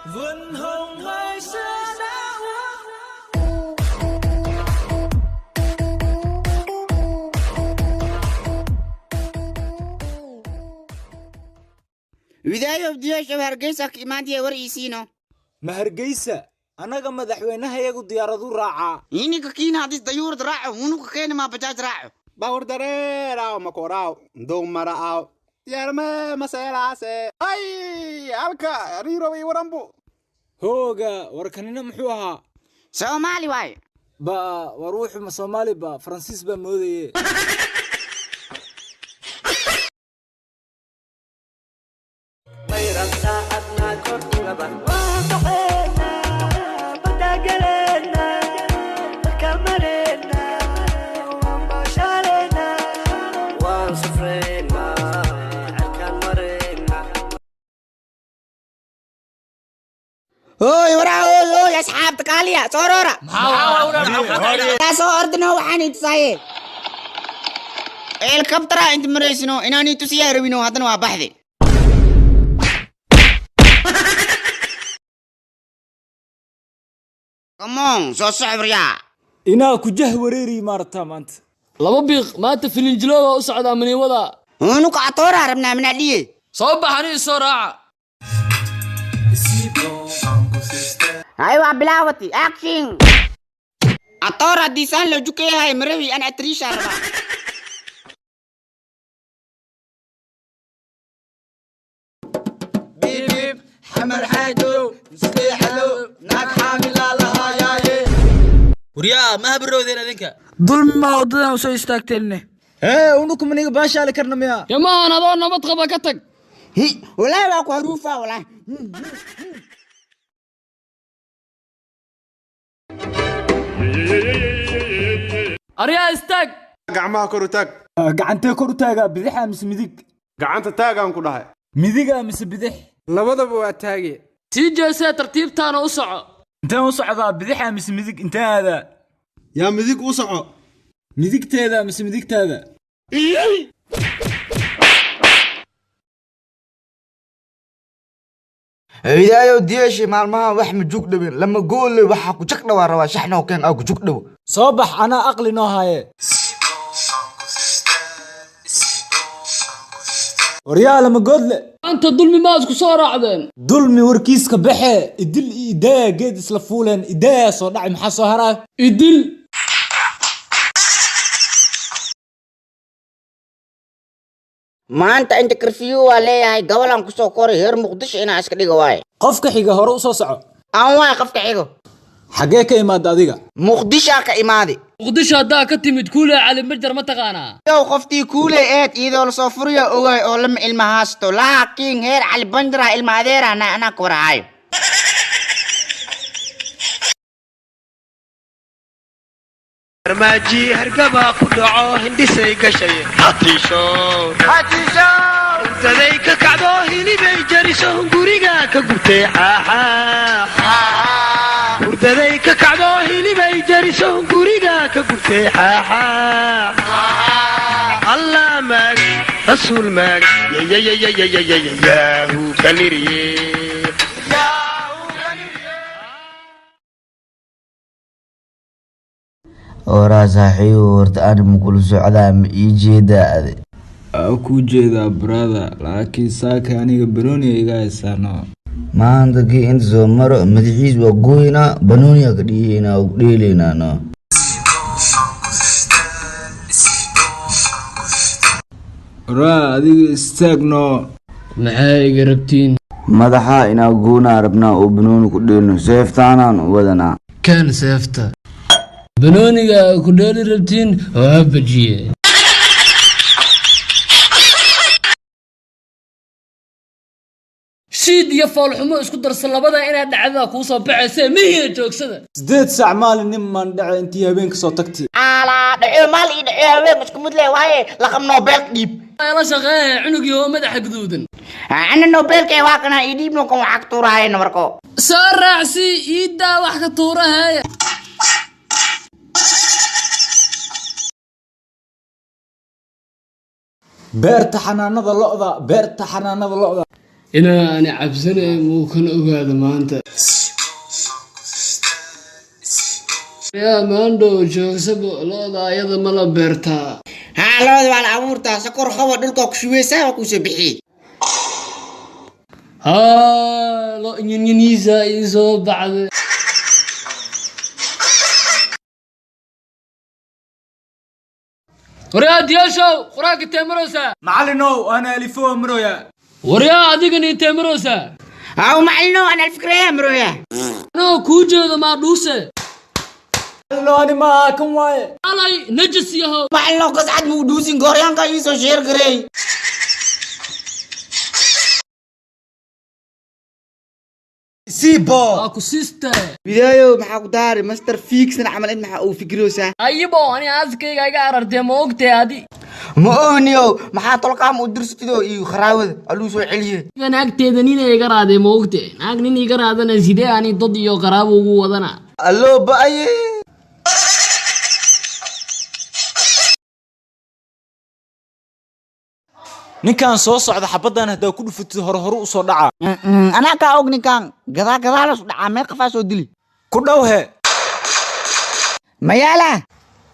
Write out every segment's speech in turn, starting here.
Vườn hồng ngày xưa đã widaayo diyaasha hargeysa ka imaantiya war iisiino ma hargeysa anaga madaxweynaha iyagu diyaaradu raacaa ininka kiina hadis dayuurad raaco unuka keeni maa bajaaj raaco bawr dareeraaw makoraaw ndog maraaw diyaarme maseelaase ay halka riiroway waranbu hooga warkanina muxuu ahaa soomaali waaye ba war wuxuu ma soomaali ba faransiis baa moodaye هوي ورا هوي أصحاب تكاليا صورورا لا صورتنا وحني تصاير الكبترة أنت مريسنو إناني تسيا روينو هذا نوع بحثي كمون سو صعب ريا inaa ku jah wareeri maarta maanta laba biiq maanta filinjilooda u socdaa maniwada هونو كعطورة ربنا من عليه soo baxani soo raaca أيوة بلاوتي أكشن عطورة ديسان لو جوكي هاي مروي أنا أتريش أربعة بيب حمر حاجو مسكي حلو ناك حامل لها ياي وريا ما برودين adinka dulmi ma wadadan soo istaagteenne hee unuku maniga baashaali karna miya yamaan adoo nabad qaba ka tag هي ولا باكو حروفة ولا aryaa istaag gacmaha kor u taag gacantee kor u taagaa bidixa mise midig gacanta taagaan ku dhahay midiga mise bidix labadaba waa taage sii jeesee tartiibtaana u soco inteen u socdaa bidixa mise midig intee aadaa yaa midig u soco midigteeda mise midigtaada widaayo diyaasha maalmaha wax ma jug dhawin lama goole waxa ku jag dhawaa rabaa shaxna oo keen ku jug dhaw soo bax anaa aqli noo haye waryaa lama goodle maanta dulmi ma isku soo raacdeen dulmi warkiiska baxe idil iyo idaaya geed isla fuuleen idaaya soo dhacay maxaa soo haraa idil ما أنت عندك كرفيو ولا هاي قبل أن كسو كوري هير مقدش أنا عسكر ديجا واي qofka xiga hore u soo soco أنا واي قفك عيجو xagee ka imaada adiga مقدش أك إمادي muqdisho haddaa ka timid kuule cali marjar ma taqaanaa يو خفتي كولة إيد إذا الصفرية أوي أولم المهاستو لكن هير على البندرة الماديرة أنا كوراي رماجي هرقبا كدعو هندسي قشي حتيشو زديك كعدو هيلي بيجريسو هنقوريقا كقبتي حاحا وردديك كعدو هيلي بيجريسو هنقوريقا كقبتي حاحا الله ماك رسول ماك يا يا يا يا يا يا يا ياهو كاليريه ora saaxiibo horta aan mukul socdaa ma ii jeedaa ku jeedaa brother laakiin saaka aniga baroni iga haysaano maanta kii inta soo maro madaxiis waa gooynaa banooniya ka dhiyeynaa oo dheelaynaa no raa adiga istaagno maxay iga rabtiin madaxa inaa goonaa rabnaa oo banooni ku dheelno seeftaanaan u wadanaa kan seefta banooniga ku dheeli rabtiin oo ha bajiye shiid iyo foolxumo isku darsan labada inaad dhacdada kuu soo baxaysa mihiya joogsada 8 saac maalin nin maan dhaca intii habeenka soo tagtay على دعوة مال دعوة وين مش كمود لي واي لقم نوبل ديب la shaqeeya cunugii oo madaxa gaduudan أنا نوبل كي واقنا يديب نو كم عكتور هاي نمركو soo raacsi iidaa wax ka tuurahaya beerta xanaanada lo'da inaani cabsanay muu kan ogaada maanta yaa maandhow joogsabo looda ayada ma la beertaa haa looda waa la abuurtaa sokor qabo dhulka ku shubeysaa waa kusoo bixiyey haa lo nyanyaniisa ii soo baxday waryaa diyaashow quraanka teemaroosa macallinow ana alifo maroya waryaa adigana intee maroosaa haa macallinow ana alfikraya maroya anoo kuu jeedo maa dhuuse macallinow ani ma kan waaye alay najis yahow macallinow qascad muu dhuusin gooryaanka ii soo sheer gareey siibo waa ku siiste bidaayo maxaa ku daari master fixan camal in maxaa uu fikiroosaa ayibo ani aaskayga iga arartee ma ogtee adi ma ogniyow maxaa tolkaam u dirstido iyo kharaawada aluu soo celiye naagteeda nin iga raadee ma ogtee naag nin iga raadana sidee ani dad iyo qaraabo ugu wadana alloo ba'aye ninkan soo socda xabadan hadaa ku dhufatid hore u soo dhaca anaa kaa og ninkan gadaa la soo dhacaa meel qafaa soo dili ku dhow he mayaala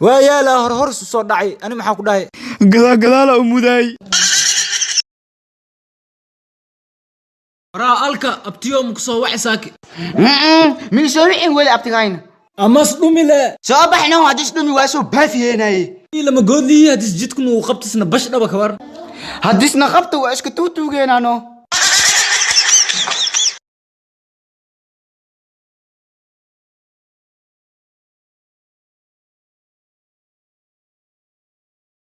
waa yaala hore isu soo dhacay ani maxaa ku dhahay gadaa la umuday waraa alka abtiyoom ku soo waxay saaki min soo wixin weli abtigayna amas dhumile soo baxno hadis dhumi waa soo baafiyeenaye lama goodliyi hadis jidkunu qabtisna bash dhaba kabar hadisna qabta waa iska tuugeenano